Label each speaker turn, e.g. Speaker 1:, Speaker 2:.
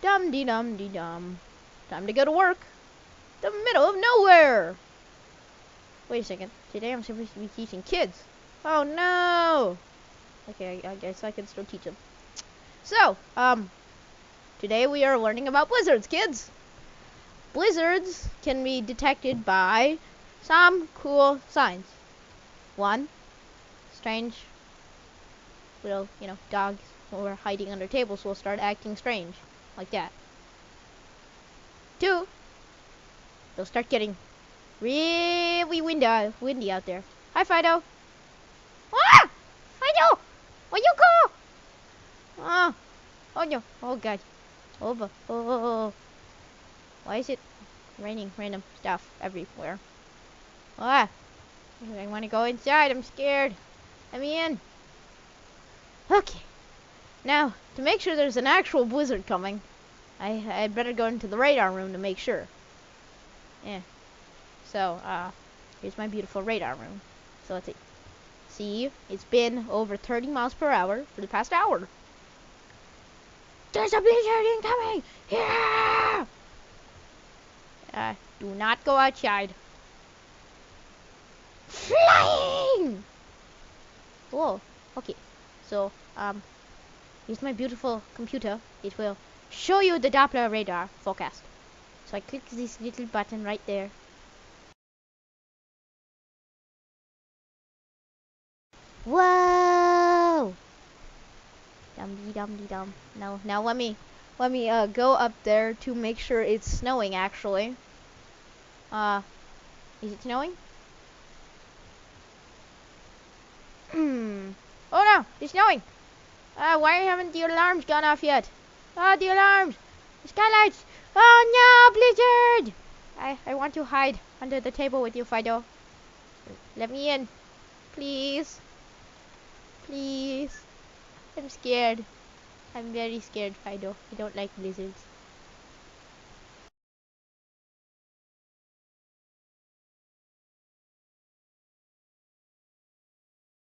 Speaker 1: Dum-de-dum-de-dum. Time to go to work. The middle of nowhere. Wait a second. Today I'm supposed to be teaching kids. Oh no. Okay, I guess I can still teach them. So, today we are learning about blizzards, kids. Blizzards can be detected by some cool signs. One, strange little, dogs who are hiding under tables will start acting strange, like that. Two, they'll start getting really windy out there. Hi, Fido. Ah! Fido! Where you go? Ah! Oh no! Oh god! Over! Oh! Why is it raining random stuff everywhere? Ah! I want to go inside. I'm scared. Let me in. Okay. Now, to make sure there's an actual blizzard coming, I'd better go into the radar room to make sure. Yeah. So, here's my beautiful radar room. So let's see. See, it's been over 30 miles per hour for the past hour. There's a blizzard incoming! Yeah! Do not go outside. Flying! Whoa. Okay. So, here's my beautiful computer. It will show you the Doppler radar forecast. So I click this little button right there. Whoa! Dum-de-dum-de-dum. Now let me go up there to make sure it's snowing actually. Is it snowing? Oh no, it's snowing. Why haven't the alarms gone off yet? The alarms! The skylights! Oh no, blizzard! I want to hide under the table with you, Fido. Let me in. Please. Please. I'm scared. I'm very scared, Fido. I don't like blizzards.